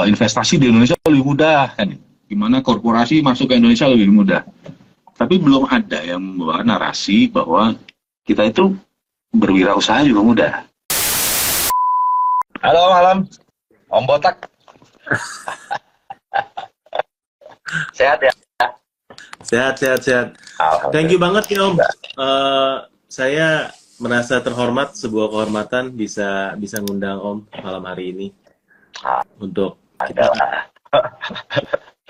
investasi di Indonesia lebih mudah kan, gimana korporasi masuk ke Indonesia lebih mudah. Tapi belum ada yang membawa narasi bahwa kita itu berwirausaha juga mudah. Halo malam, Om Botak. Sehat ya? Sehat. Thank you banget ya Om. Saya merasa terhormat, sebuah kehormatan bisa ngundang Om malam hari ini untuk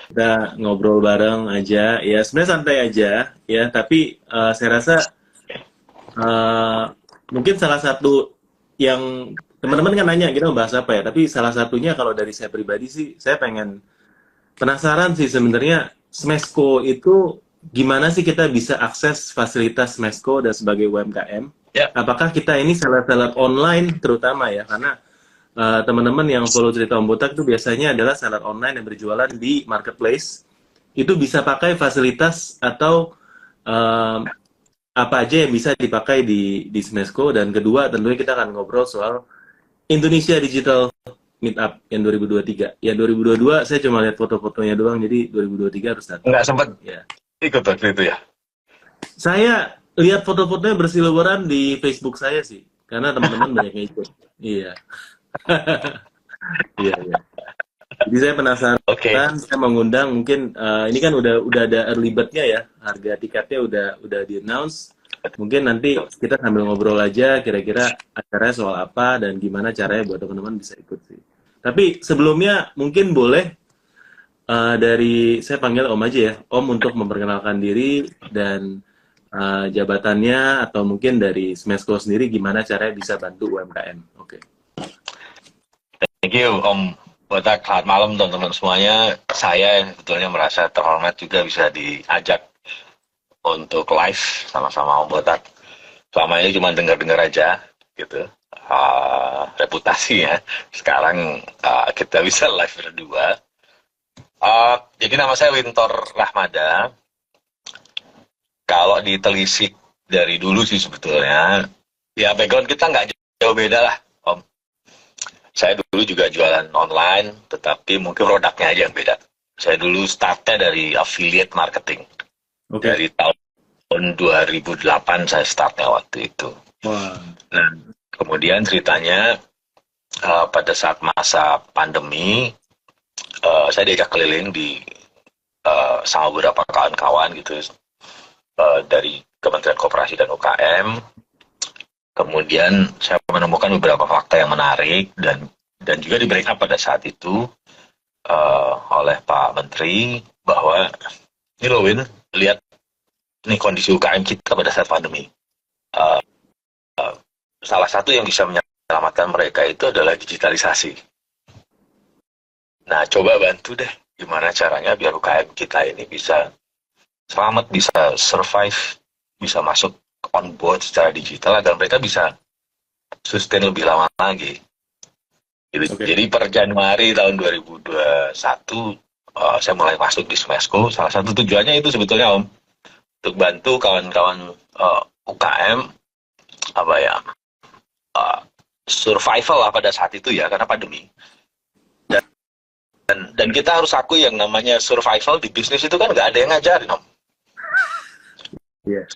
kita ngobrol bareng aja. Ya sebenarnya santai aja ya, tapi saya rasa mungkin salah satu yang teman-teman kan nanya kita membahas apa ya, tapi salah satunya kalau dari saya pribadi sih, saya penasaran sih sebenarnya Smesco itu gimana sih kita bisa akses fasilitas Smesco dan sebagai UMKM? Ya. Apakah kita ini seller-seller online terutama ya? Karena teman-teman yang follow cerita Om Botak itu biasanya adalah seller online yang berjualan di marketplace. Itu bisa pakai fasilitas atau apa aja yang bisa dipakai di Smesco. Dan kedua tentunya kita akan ngobrol soal Indonesia Digital Meetup yang 2023. Ya 2022 saya cuma lihat foto-fotonya doang, jadi 2023 harus datang. Nggak sempat ya. Ikut waktu itu ya? Saya lihat foto-fotonya berseliweran di Facebook saya sih, karena teman-teman banyak yang ikut. Iya. Iya. Jadi saya penasaran, saya mengundang mungkin ini kan udah ada early bird-nya ya, harga tiketnya udah di-announce. Mungkin nanti kita sambil ngobrol aja kira-kira acaranya soal apa dan gimana caranya buat teman-teman bisa ikut sih. Tapi sebelumnya mungkin boleh dari saya panggil Om aja ya, Om untuk memperkenalkan diri dan jabatannya atau mungkin dari Smesco sendiri gimana caranya bisa bantu UMKM. Oke. Thank you Om Botak. Selamat malam teman-teman semuanya. Saya yang sebetulnya merasa terhormat juga bisa diajak untuk live sama-sama Om Botak. Selama ini cuma dengar-dengar aja gitu. Reputasinya sekarang kita bisa live berdua. Jadi nama saya Wintor Rahmada. Kalau ditelisik dari dulu sih sebetulnya, ya background kita nggak jauh beda lah, Om. Saya dulu juga jualan online, tetapi mungkin produknya aja yang beda. Saya dulu startnya dari affiliate marketing. Dari tahun 2008 saya startnya waktu itu. Nah, kemudian ceritanya pada saat masa pandemi, saya diajak keliling sama beberapa kawan-kawan gitu dari Kementerian Koperasi dan UKM. Kemudian saya menemukan beberapa fakta yang menarik dan juga di break up pada saat itu oleh Pak Menteri bahwa ini loh Win, lihat ini kondisi UKM kita pada saat pandemi. Salah satu yang bisa menyelamatkan mereka itu adalah digitalisasi. Nah, coba bantu deh gimana caranya biar UKM kita ini bisa selamat, bisa survive, bisa masuk on board secara digital agar mereka bisa sustain lebih lama lagi. Jadi per Januari tahun 2021 saya mulai masuk di Smesco. Salah satu tujuannya itu sebetulnya Om, untuk bantu kawan-kawan UKM survival lah pada saat itu ya, karena pandemi. Dan kita harus akui yang namanya survival di bisnis itu kan nggak ada yang ngajarin Om.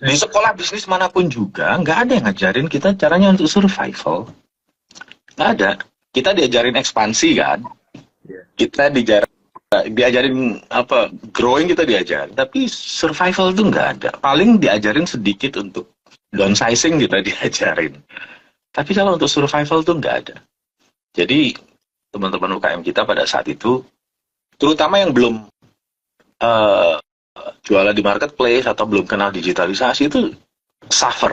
Di sekolah bisnis manapun juga nggak ada yang ngajarin kita caranya untuk survival. Nggak ada. Kita diajarin ekspansi kan. Kita diajarin growing kita diajarin. Tapi survival itu nggak ada. Paling diajarin sedikit untuk downsizing kita diajarin. Tapi kalau untuk survival itu nggak ada. Jadi teman-teman UKM kita pada saat itu, terutama yang belum jualan di marketplace atau belum kenal digitalisasi itu suffer,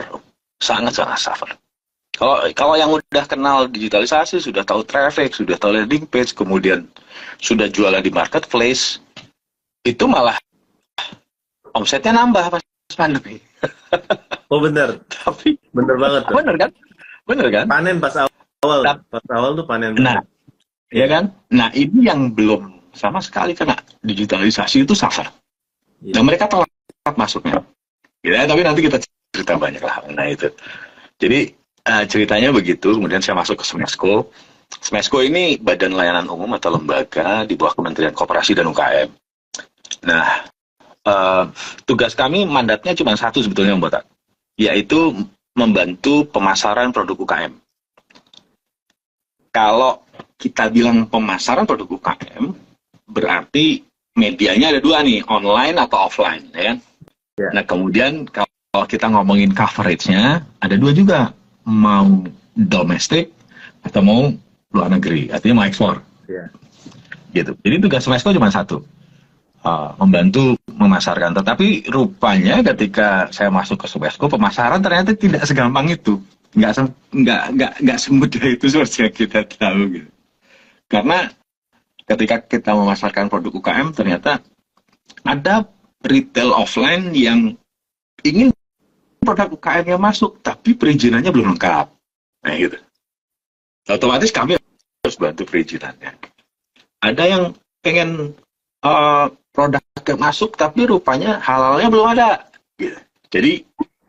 sangat-sangat suffer. Kalau yang udah kenal digitalisasi, sudah tahu traffic, sudah tahu landing page, kemudian sudah jualan di marketplace, itu malah omsetnya nambah pas pandemi. Oh benar. Tapi benar banget. Bener kan? Panen pas awal tuh panen. Nah, ya kan? Nah ini yang belum sama sekali kena digitalisasi itu suffer. Dan mereka telat masuknya. Ya, tapi nanti kita cerita banyak lah. Nah itu. Jadi ceritanya begitu. Kemudian saya masuk ke Smesco. Smesco ini badan layanan umum atau lembaga di bawah Kementerian Koperasi dan UKM. Nah, tugas kami mandatnya cuma satu sebetulnya Mbak Tak, yaitu membantu pemasaran produk UKM. Kalau kita bilang pemasaran produk UKM, berarti medianya ada dua nih, online atau offline, ya. Yeah. Nah, kemudian kalau kita ngomongin coverage-nya, ada dua juga, mau domestik atau mau luar negeri, artinya mau ekspor. Yeah. Gitu. Jadi tugas Smesco cuma satu, membantu memasarkan. Tetapi rupanya ketika saya masuk ke Smesco, pemasaran ternyata tidak segampang itu, nggak semudah itu seperti yang kita tahu. Gitu. Karena ketika kita memasarkan produk UKM, ternyata ada retail offline yang ingin produk UKM-nya masuk, tapi perizinannya belum lengkap. Nah, gitu. Otomatis kami harus bantu perizinannya. Ada yang pengen produknya masuk, tapi rupanya halalnya belum ada. Gitu. Jadi,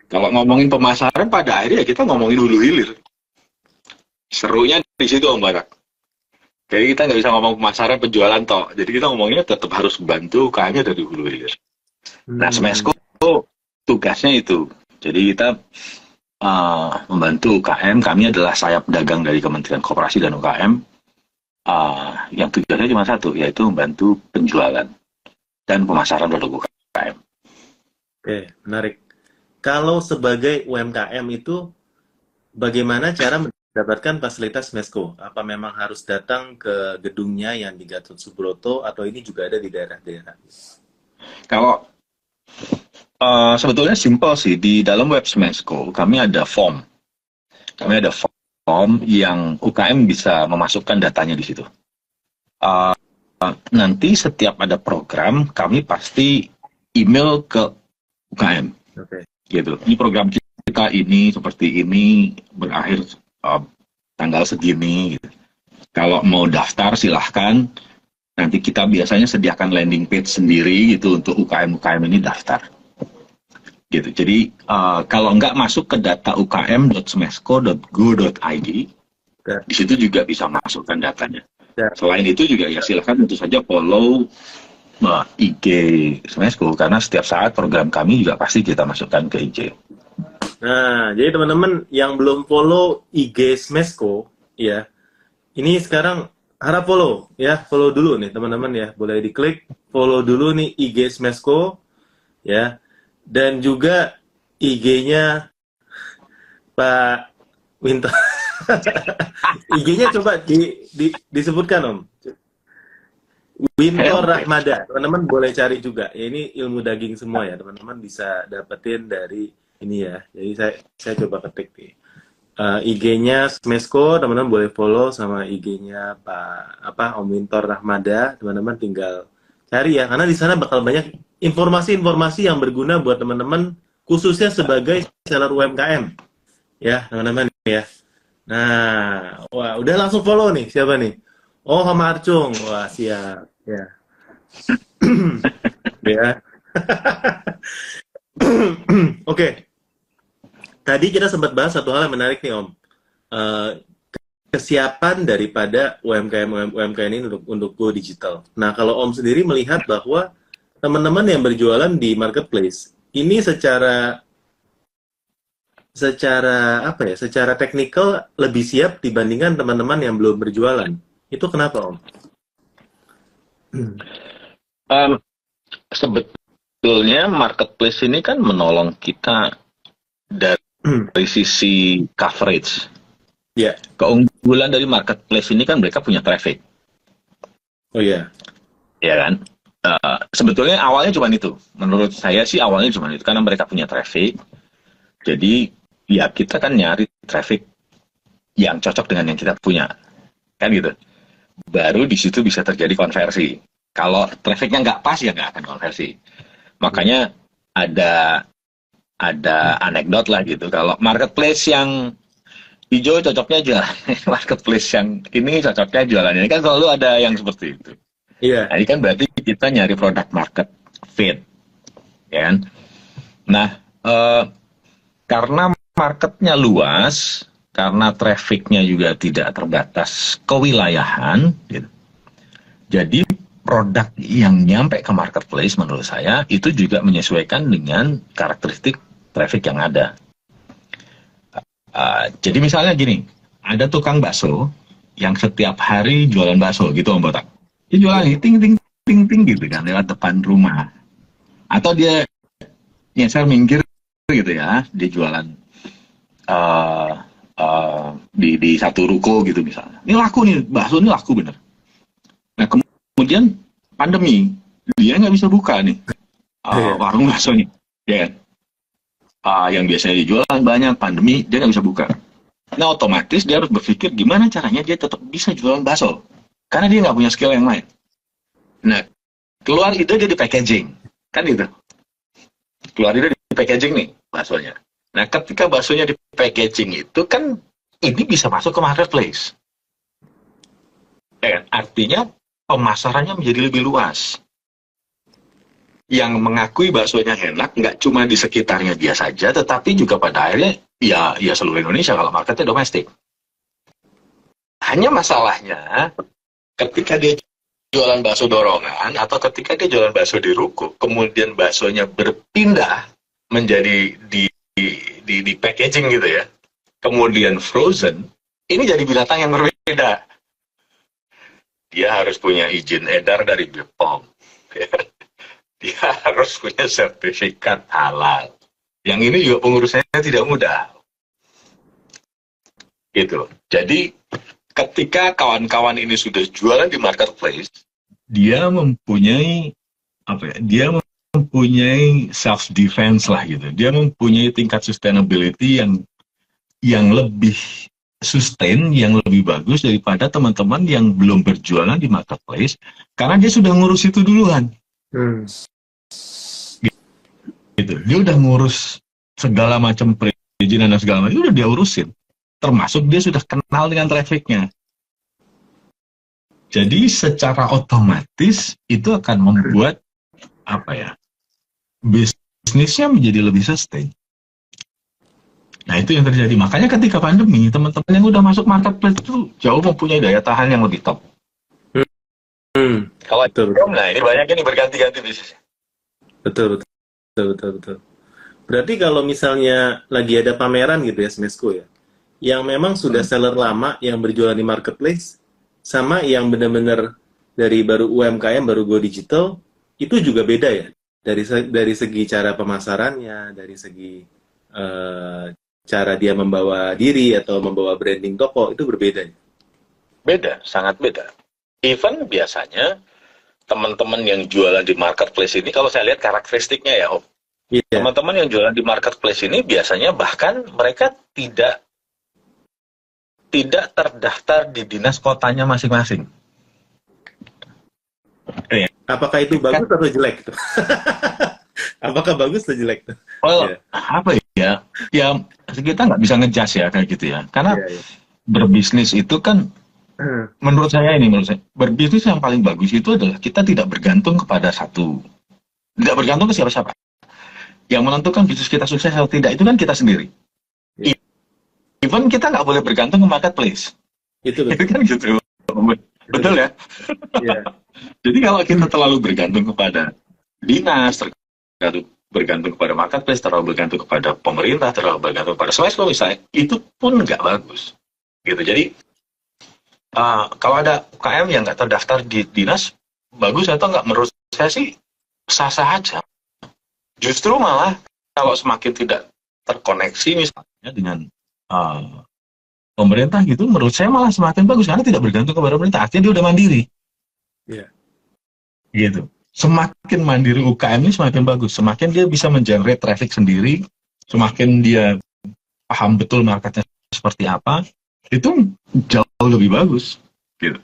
kalau ngomongin pemasaran, pada akhirnya kita ngomongin hulu hilir. Serunya di situ, Om Barak. Jadi kita nggak bisa ngomong pemasaran, penjualan toh. Jadi kita ngomongnya tetap harus bantu UKM-nya dari hulu hilir. Nah, Smesco tugasnya itu. Jadi kita membantu UKM. Kami adalah sayap dagang dari Kementerian Koperasi dan UKM. Yang tujuannya cuma satu, yaitu membantu penjualan dan pemasaran produk UKM. Oke, menarik. Kalau sebagai UMKM itu, bagaimana cara mendapatkan fasilitas Smesco? Apa memang harus datang ke gedungnya yang di Gatot Subroto, atau ini juga ada di daerah-daerah? Kalau sebetulnya simpel sih, di dalam web Smesco kami ada form. Kami ada form yang UKM bisa memasukkan datanya di situ. Nanti setiap ada program, kami pasti email ke UKM. Okay. Gitu. Ini program kita ini seperti ini, berakhir tanggal segini. Gitu. Kalau mau daftar silahkan. Nanti kita biasanya sediakan landing page sendiri gitu untuk UKM-UKM ini daftar. Gitu. Jadi kalau nggak masuk ke data ukm.smesco.go.id, di situ juga bisa masukkan datanya. Selain itu juga ya silahkan tentu saja follow IG Smesco, karena setiap saat program kami juga pasti kita masukkan ke IG. Nah, jadi teman-teman yang belum follow IG Smesco, ya, ini sekarang harap follow, ya, follow dulu nih teman-teman ya, boleh diklik follow dulu nih IG Smesco, ya, dan juga IG-nya Pak Winto. IG-nya coba disebutkan Om. Winto Rahmada, teman-teman boleh cari juga. Ya, ini ilmu daging semua ya, teman-teman bisa dapetin dari ini ya. Jadi saya coba ketik nih. IG-nya Smesco, teman-teman boleh follow, sama IG-nya Om Winto Rahmada, teman-teman tinggal cari ya, karena di sana bakal banyak informasi-informasi yang berguna buat teman-teman, khususnya sebagai seller UMKM. Ya, teman-teman ya. Nah, wah, udah langsung follow nih, siapa nih? Oh, Hama Arcung. Wah, siap. Ya. Ya. Oke. Tadi kita sempat bahas satu hal yang menarik nih, Om. Kesiapan daripada UMKM ini untuk go digital. Nah, kalau Om sendiri melihat bahwa teman-teman yang berjualan di marketplace ini secara apa ya? Secara teknikal lebih siap dibandingkan teman-teman yang belum berjualan. Itu kenapa, Om? Sebetulnya marketplace ini kan menolong kita dari sisi coverage. Ya. Keunggulan dari marketplace ini kan mereka punya traffic. Oh iya. Ya kan? Sebetulnya awalnya cuma itu. Menurut saya sih awalnya cuma itu, karena mereka punya traffic. Jadi ya kita kan nyari traffic yang cocok dengan yang kita punya. Kan gitu. Baru di situ bisa terjadi konversi. Kalau trafficnya nggak pas ya nggak akan konversi. Makanya ada anekdot lah gitu. Kalau marketplace yang hijau cocoknya jualan, marketplace yang ini cocoknya jualan. Ini kan selalu ada yang seperti itu. Iya. Nah, ini kan berarti kita nyari produk market fit, ya kan? Nah, karena marketnya luas, karena trafficnya juga tidak terbatas kewilayahan, gitu. Jadi produk yang nyampe ke marketplace menurut saya itu juga menyesuaikan dengan karakteristik traffic yang ada. Jadi misalnya gini, ada tukang bakso yang setiap hari jualan bakso gitu Om Botak. Dia jualan ting ting ting ting gitu kan lewat depan rumah. Atau dia nyeser minggir gitu ya, dia jualan di satu ruko gitu misalnya. Ini laku nih, bakso ini laku bener. Nah kemudian pandemi, dia nggak bisa buka nih warung baksonya, ya kan? Yang biasanya dijualan banyak, pandemi dia nggak bisa buka. Nah otomatis dia harus berpikir gimana caranya dia tetap bisa jualan bakso, karena dia nggak punya skill yang lain. Nah keluar ide dia di packaging, kan gitu. Keluar ide di packaging nih baksonya. Nah ketika baksonya di packaging itu kan ini bisa masuk ke marketplace, ya kan? Artinya pemasarannya menjadi lebih luas. Yang mengakui baksonya enak nggak cuma di sekitarnya dia saja, tetapi juga pada akhirnya ya seluruh Indonesia kalau marketnya domestik. Hanya masalahnya ketika dia jualan bakso dorongan atau ketika dia jualan bakso di ruko, kemudian baksonya berpindah menjadi di packaging gitu ya, kemudian frozen, ini jadi binatang yang berbeda. Dia harus punya izin edar dari BPOM. Dia harus punya sertifikat halal. Yang ini juga pengurusannya tidak mudah. Gitu. Jadi ketika kawan-kawan ini sudah jualan di marketplace, dia mempunyai apa ya? Dia mempunyai self defense lah gitu. Dia mempunyai tingkat sustainability yang lebih sustain, yang lebih bagus daripada teman-teman yang belum berjualan di marketplace karena dia sudah ngurus itu duluan. Gitu. Dia udah ngurus segala macam perizinan dan segala macam, udah dia urusin. Termasuk dia sudah kenal dengan trafficnya. Jadi secara otomatis itu akan membuat apa ya, bisnisnya menjadi lebih sustain. Nah itu yang terjadi. Makanya ketika pandemi, teman-teman yang udah masuk marketplace itu jauh mempunyai daya tahan yang lebih top. Kalau nah ini banyak ini berganti-ganti bisnisnya. Betul. Berarti kalau misalnya lagi ada pameran gitu ya, Smesco ya, yang memang sudah seller lama yang berjualan di marketplace, sama yang benar-benar dari baru UMKM, baru go digital, itu juga beda ya? Dari segi cara pemasarannya, dari segi cara dia membawa diri atau membawa branding toko, itu berbeda ya? Beda, sangat beda. Even biasanya teman-teman yang jualan di marketplace ini, kalau saya lihat karakteristiknya ya Om, teman-teman yang jualan di marketplace ini biasanya bahkan mereka tidak terdaftar di dinas kotanya masing-masing. Apakah itu bagus atau jelek? Apakah bagus atau jelek? Apa ya? Ya kita nggak bisa ngejudge ya kayak gitu ya. Karena berbisnis itu kan, menurut saya berbisnis yang paling bagus itu adalah kita tidak bergantung kepada tidak bergantung ke siapa-siapa. Yang menentukan bisnis kita sukses atau tidak itu kan kita sendiri. Even kita nggak boleh bergantung ke marketplace. Itu kan gitu. Betul ya? Jadi kalau kita terlalu bergantung kepada dinas, bergantung kepada marketplace, terlalu bergantung kepada pemerintah, terlalu bergantung kepada Smesco misalnya, itu pun nggak bagus. Gitu. Jadi kalau ada UKM yang nggak terdaftar di dinas, bagus atau nggak? Menurut saya sih sah-sah aja. Justru malah kalau semakin tidak terkoneksi misalnya dengan pemerintah gitu, menurut saya malah semakin bagus karena tidak bergantung kepada pemerintah. Artinya dia udah mandiri. Gitu. Semakin mandiri UKM ini semakin bagus. Semakin dia bisa mengenerate traffic sendiri, semakin dia paham betul marketnya seperti apa, itu jauh lebih bagus. Gitu.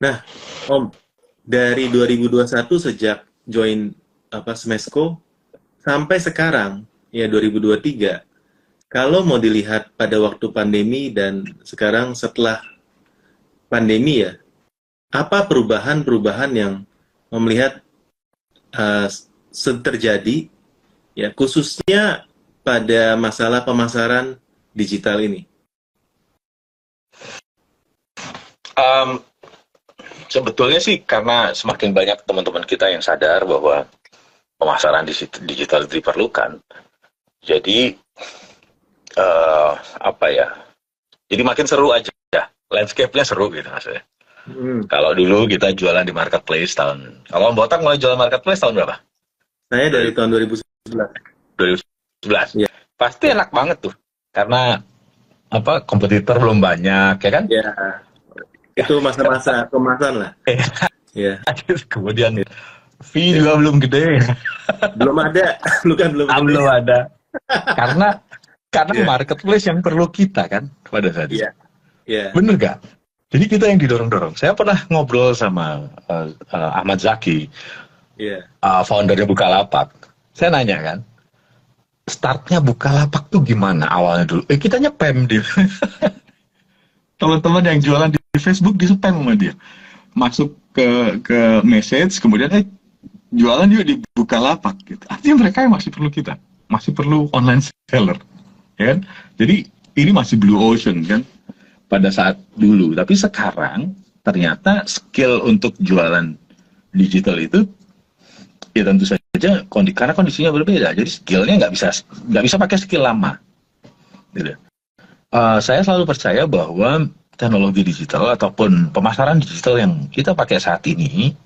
Nah, Om, dari 2021 sejak join Smesco sampai sekarang ya 2023, kalau mau dilihat pada waktu pandemi dan sekarang setelah pandemi ya, apa perubahan-perubahan yang melihat terjadi ya, khususnya pada masalah pemasaran digital ini? Sebetulnya sih karena semakin banyak teman-teman kita yang sadar bahwa pemasaran digital diperlukan. Jadi apa ya? Jadi makin seru aja. Landscape-nya seru gitu maksudnya. Kalau dulu kita jualan di marketplace kalau Botak mulai jualan marketplace tahun berapa? Saya dari tahun 2011. 2011. Ya. Pasti enak banget tuh. Karena kompetitor belum banyak, ya kan? Ya. Itu masa-masa kemasan lah. Ya. Kemudian fee juga belum gede. Belum ada, belum ada. Karena marketplace yang perlu kita kan pada saat itu. Bener gak? Jadi kita yang didorong-dorong. Saya pernah ngobrol sama Ahmad Zaki, foundernya Bukalapak. Saya nanya kan, startnya Bukalapak tuh gimana awalnya dulu? Kita nyepam dia. Teman-teman yang jualan di Facebook di spam sama dia. Masuk ke message, kemudian jualan juga di Bukalapak gitu. Artinya mereka yang masih perlu kita, masih perlu online seller, ya kan? Jadi ini masih blue ocean kan pada saat dulu. Tapi sekarang ternyata skill untuk jualan digital itu ya tentu saja karena kondisinya berbeda. Jadi skillnya nggak bisa pakai skill lama. Gitu. Saya selalu percaya bahwa teknologi digital ataupun pemasaran digital yang kita pakai saat ini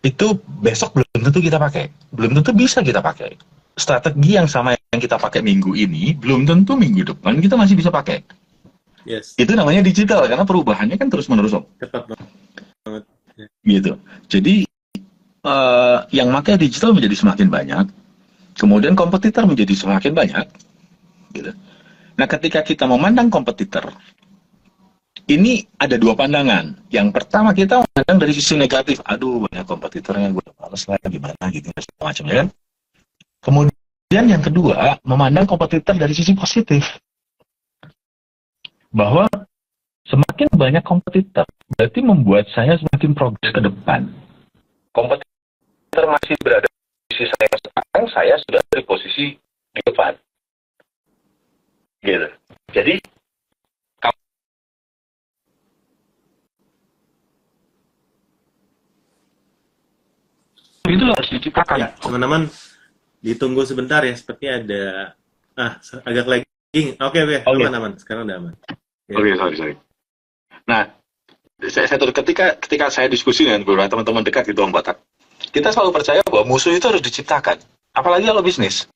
itu besok belum tentu kita pakai, belum tentu bisa kita pakai. Strategi yang sama yang kita pakai minggu ini belum tentu minggu depan kita masih bisa pakai. Yes. Itu namanya digital karena perubahannya kan terus menerus. Cepat banget. Gitu. Jadi yang pakai digital menjadi semakin banyak, kemudian kompetitor menjadi semakin banyak. Gitu. Nah, ketika kita memandang kompetitor, ini ada dua pandangan. Yang pertama kita memandang dari sisi negatif. Aduh, banyak kompetitornya, gue males lah, gimana gitu, macamnya kan. Kemudian yang kedua, memandang kompetitor dari sisi positif. Bahwa semakin banyak kompetitor, berarti membuat saya semakin progres ke depan. Kompetitor masih berada di sisi saya sekarang, saya sudah di posisi di depan. Gitu. Jadi itu harus diciptakan. Ya, teman-teman ditunggu sebentar ya, seperti ada agak lagging. Oke, aman. Sekarang udah aman. Ya. Oke, sorry. Nah, saya ketika saya diskusi dengan beberapa teman-teman dekat gitu Om Batak, kita selalu percaya bahwa musuh itu harus diciptakan. Apalagi kalau bisnis.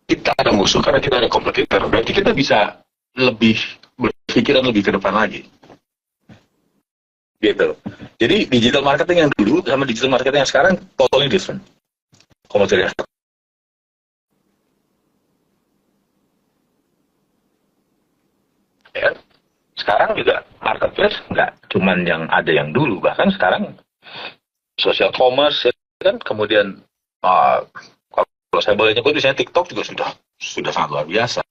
Kita ada musuh karena kita ada kompetitor. Berarti kita bisa lebih berpikiran lebih ke depan lagi. Gitu. Jadi digital marketing yang dulu sama digital marketing yang sekarang totally different. Komersial. Ya. Sekarang juga marketplace nggak cuman yang ada yang dulu, bahkan sekarang social commerce kan, kemudian kalau saya boleh nyebut misalnya TikTok juga sudah sangat luar biasa.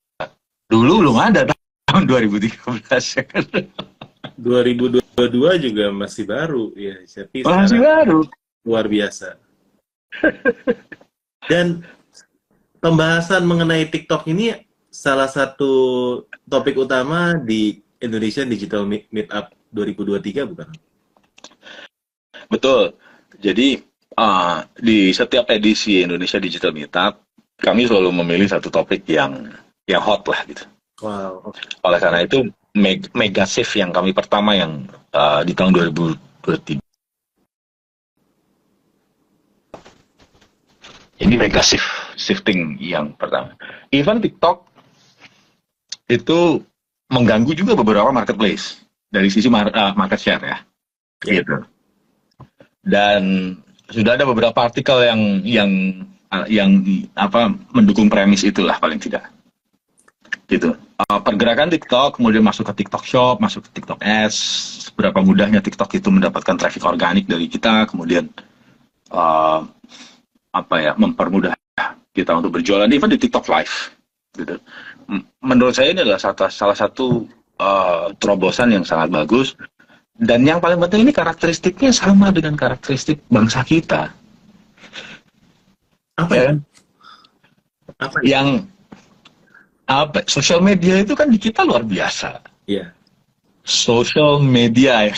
Dulu belum ada tahun 2013 ya kan. 2022 juga masih baru ya, tapi masih baru, luar biasa. Dan pembahasan mengenai TikTok ini salah satu topik utama di Indonesia Digital Meetup 2023 bukan? Betul. Jadi di setiap edisi Indonesia Digital Meetup kami selalu memilih satu topik yang hot lah gitu. Wow. Oleh karena itu mega shift yang kami pertama yang di tahun 2023. Ini mega shifting yang pertama. Even TikTok itu mengganggu juga beberapa marketplace dari sisi market share ya. Gitu. Dan sudah ada beberapa artikel yang mendukung premis itulah paling tidak. Gitu. Pergerakan TikTok kemudian masuk ke TikTok Shop, masuk ke TikTok Ads, seberapa mudahnya TikTok itu mendapatkan traffic organik dari kita, kemudian mempermudah kita untuk berjualan even di TikTok Live. Gitu. Menurut saya ini adalah salah satu terobosan yang sangat bagus. Dan yang paling penting ini karakteristiknya sama dengan karakteristik bangsa kita. Apa Ya itu? kan? Apa itu? Yang apa? Sosial media itu kan di kita luar biasa. Iya. Social media ya.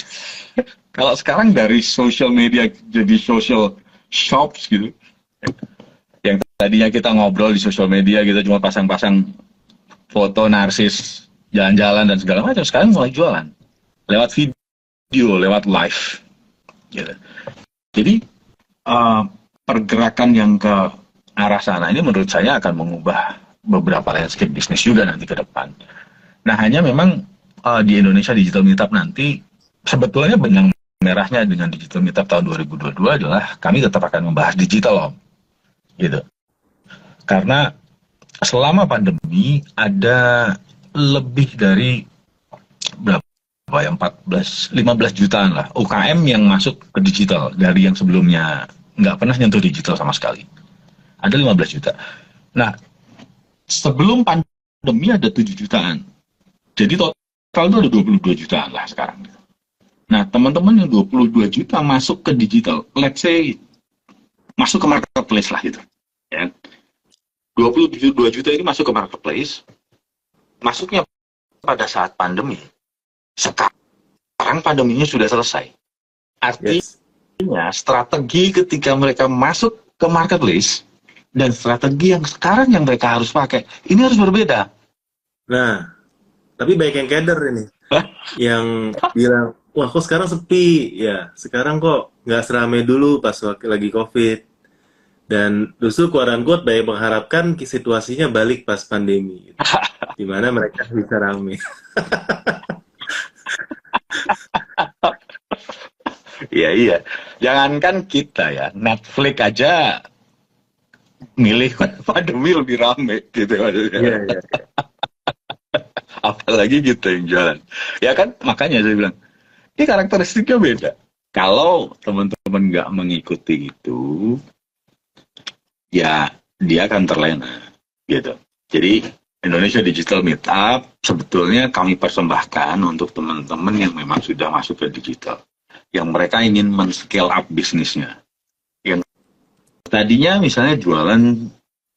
Kalau sekarang dari social media jadi social shops gitu. Yang tadinya kita ngobrol di social media gitu cuma pasang-pasang foto narsis jalan-jalan dan segala macam, sekarang mulai jualan lewat video, lewat live gitu. Jadi uh, pergerakan yang ke arah sana ini menurut saya akan mengubah beberapa landscape bisnis juga nanti ke depan. Nah, hanya memang di Indonesia Digital Meetup nanti sebetulnya benang merahnya dengan Digital Meetup tahun 2022 adalah kami tetap akan membahas digital, Om. Gitu. Karena selama pandemi ada lebih dari berapa ya, 14 15 jutaan lah UKM yang masuk ke digital dari yang sebelumnya nggak pernah nyentuh digital sama sekali. Ada 15 juta. Nah, sebelum pandemi ada 7 jutaan. Jadi total itu ada 22 jutaan lah sekarang. Nah, teman-teman yang 22 juta masuk ke digital, let's say masuk ke marketplace lah gitu. Ya. 22 juta ini masuk ke marketplace, masuknya pada saat pandemi. Sekarang pandeminya sudah selesai. Artinya strategi ketika mereka masuk ke marketplace dan strategi yang sekarang yang mereka harus pakai, ini harus berbeda. Nah, tapi banyak yang keder ini. Yang bilang, wah kok sekarang sepi? Ya, sekarang kok nggak seramai dulu pas lagi COVID. Dan justru quote-unquote banyak mengharapkan situasinya balik pas pandemi. Gitu. Di mana mereka bisa rame. Iya. Jangankan kita ya, Netflix aja milih pandemi lebih rame gitu. Iya. Apalagi kita yang jalan. Ya kan, makanya saya bilang, ini karakteristiknya beda. Kalau teman-teman nggak mengikuti itu, ya dia akan terlena gitu. Jadi Indonesia Digital Meetup sebetulnya kami persembahkan untuk teman-teman yang memang sudah masuk ke digital, yang mereka ingin men-scale up bisnisnya. Yang tadinya misalnya jualan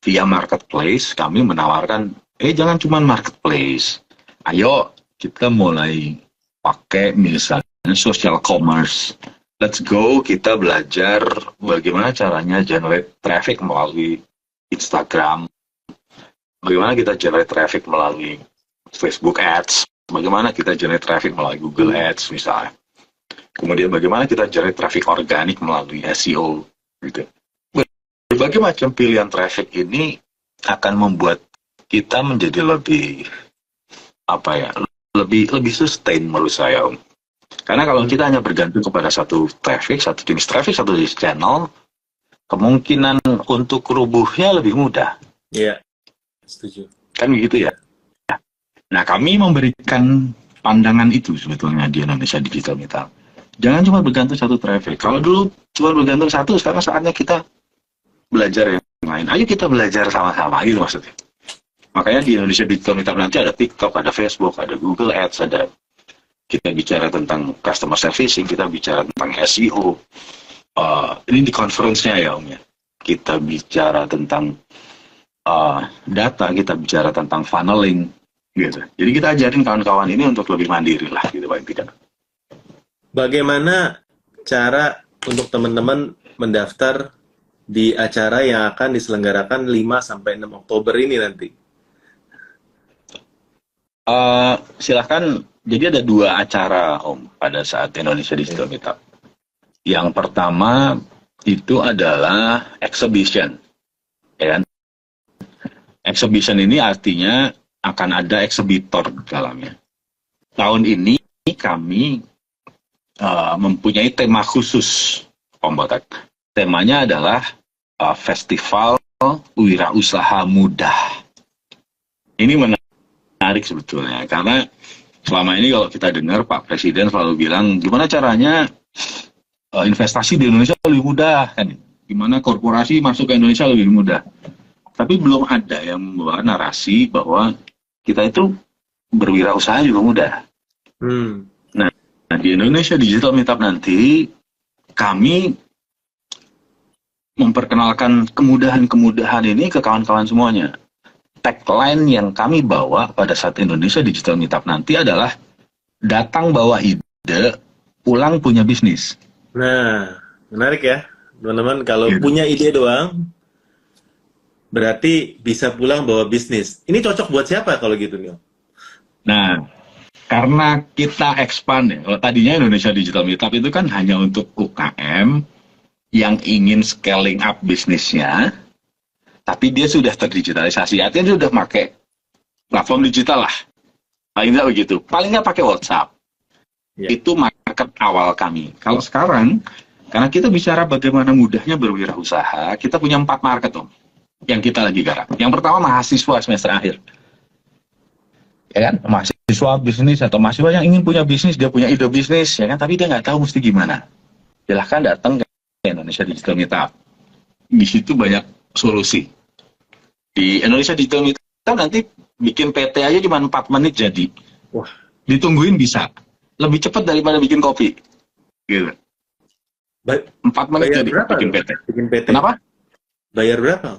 via marketplace, kami menawarkan, jangan cuma marketplace, ayo kita mulai pakai misalnya social commerce. Let's go, kita belajar bagaimana caranya generate traffic melalui Instagram, bagaimana kita generate traffic melalui Facebook Ads, bagaimana kita generate traffic melalui Google Ads misalnya. Kemudian bagaimana kita generate traffic organik melalui SEO gitu. Berbagai macam pilihan traffic ini akan membuat kita menjadi lebih lebih sustain menurut saya, Om. Karena kalau kita hanya bergantung kepada satu jenis traffic, satu jenis channel, kemungkinan untuk rubuhnya lebih mudah. Iya, setuju. Kan begitu ya? Nah, kami memberikan pandangan itu sebetulnya di Indonesia Digital Meetup. Jangan cuma bergantung satu traffic. Kalau dulu cuma bergantung satu, sekarang saatnya kita belajar yang lain. Ayo kita belajar sama-sama, gitu maksudnya. Makanya di Indonesia Digital Meetup nanti ada TikTok, ada Facebook, ada Google Ads, ada kita bicara tentang customer servicing, kita bicara tentang SEO. Ini di conference-nya ya, Om ya. Kita bicara tentang data, kita bicara tentang funneling, gitu. Jadi kita ajarin kawan-kawan ini untuk lebih mandiri lah, gitu paling tidak. Bagaimana cara untuk teman-teman mendaftar di acara yang akan diselenggarakan 5-6 Oktober ini nanti? Silahkan. Jadi ada 2 acara, Om, pada saat Indonesia Digital Meetup. Yang pertama itu adalah exhibition, ya kan? Exhibition ini artinya akan ada eksibitor di dalamnya. Tahun ini kami mempunyai tema khusus, Om Botak. Temanya adalah Festival Wirausaha Muda. Ini menarik sebetulnya, karena selama ini kalau kita dengar Pak Presiden selalu bilang, gimana caranya investasi di Indonesia lebih mudah, kan? Gimana korporasi masuk ke Indonesia lebih mudah. Tapi belum ada yang membawa narasi bahwa kita itu berwirausaha juga mudah. Nah, di Indonesia Digital Meetup nanti, kami memperkenalkan kemudahan-kemudahan ini ke kawan-kawan semuanya. Tagline yang kami bawa pada saat Indonesia Digital Meetup nanti adalah datang bawa ide, pulang punya bisnis. Nah, menarik ya, teman-teman. Kalau Gitu. punya ide doang, berarti bisa pulang bawa bisnis. Ini cocok buat siapa kalau gitu, Neil? Nah, karena kita expand ya, kalau tadinya Indonesia Digital Meetup itu kan hanya untuk UKM yang ingin scaling up bisnisnya, tapi dia sudah terdigitalisasi, artinya dia sudah pakai platform digital lah, paling nggak begitu, paling nggak pakai WhatsApp. Ya. Itu market awal kami. Kalau sekarang, karena kita bicara bagaimana mudahnya berwirausaha, kita punya 4 market Om, yang kita lagi garap. Yang pertama mahasiswa semester akhir, ya kan, mahasiswa bisnis atau mahasiswa yang ingin punya bisnis, dia punya ide bisnis, ya kan, tapi dia nggak tahu mesti gimana. Silahkan datang ke Indonesia Digital Meetup. Di situ banyak solusi. Di Indonesia Digital Meetup nanti bikin PT aja cuma 4 menit jadi. Wah. Ditungguin bisa. Lebih cepat daripada bikin kopi. Gitu. 4 menit Bayar jadi berapa bikin loh? PT. Bikin PT. Kenapa? Bayar berapa?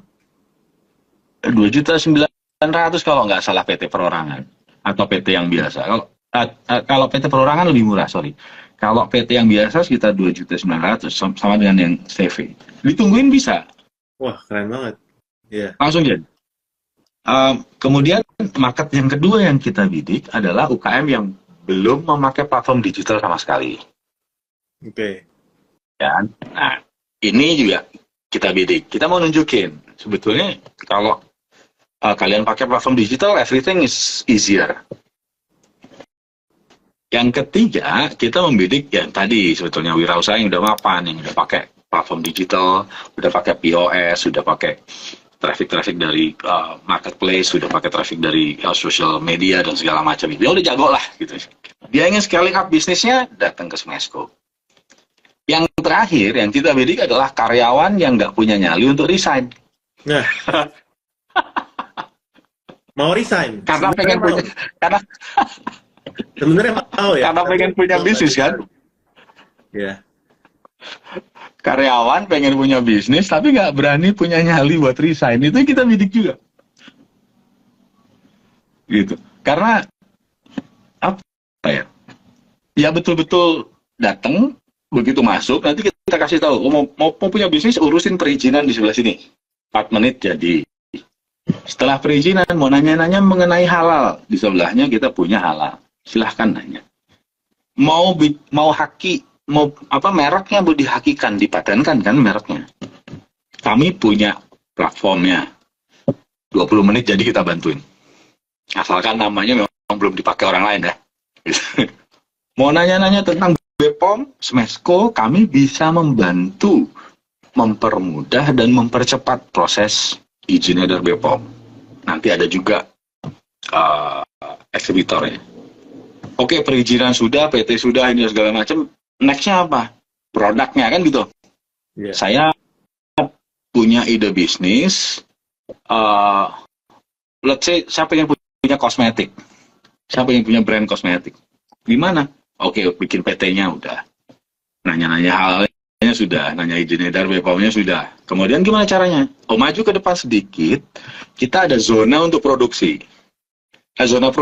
2.900.000 kalau nggak salah PT perorangan. Atau PT yang biasa. Kalau PT perorangan lebih murah, sorry. Kalau PT yang biasa sekitar 2.900.000, sama dengan yang CV. Ditungguin bisa. Wah, keren banget. Iya. Langsung jadi. Kemudian market yang kedua yang kita bidik adalah UKM yang belum memakai platform digital sama sekali. Oke. Ya. Nah, ini juga kita bidik. Kita mau nunjukin sebetulnya kalau kalian pakai platform digital, everything is easier. Yang ketiga, kita membidik yang tadi sebetulnya wirausaha yang udah mapan, yang udah pakai platform digital, udah pakai POS, sudah pakai traffic dari marketplace, sudah pakai traffic dari social media dan segala macam. Dia udah jago lah gitu. Dia ingin scaling up bisnisnya, datang ke Smesco. Yang terakhir yang kita bidik adalah karyawan yang nggak punya nyali untuk resign. Nah, mau resign? Karena pengen punya, sebenarnya mau ya. Karena pengen punya bisnis kan. Ya. Karyawan pengen punya bisnis tapi nggak berani punya nyali buat resign, itu kita bidik juga gitu. Karena apa ya betul-betul datang, begitu masuk nanti kita kasih tahu, mau punya bisnis, urusin perizinan di sebelah sini, 4 menit jadi. Setelah perizinan mau nanya-nanya mengenai halal, di sebelahnya kita punya halal, silahkan nanya. Mau haki, mau apa mereknya mau dihakikan, dipatenkan kan mereknya. Kami punya platformnya. 20 menit jadi kita bantuin. Asalkan namanya memang belum dipakai orang lain ya. Mau nanya-nanya tentang BPOM, Smesco, kami bisa membantu mempermudah dan mempercepat proses izin edar BPOM. Nanti ada juga eksebitornya. Oke, perizinan sudah, PT sudah, ini segala macam. Next-nya apa? Produknya kan gitu. Yeah. Saya punya ide bisnis. Let's say saya pengen punya kosmetik. Saya pengen punya brand kosmetik. Gimana? Oke, bikin PT-nya udah. Nanya-nanya halnya sudah. Nanya izin edar BPOM-nya sudah. Kemudian gimana caranya? Maju ke depan sedikit. Kita ada zona untuk produksi. Nah, zona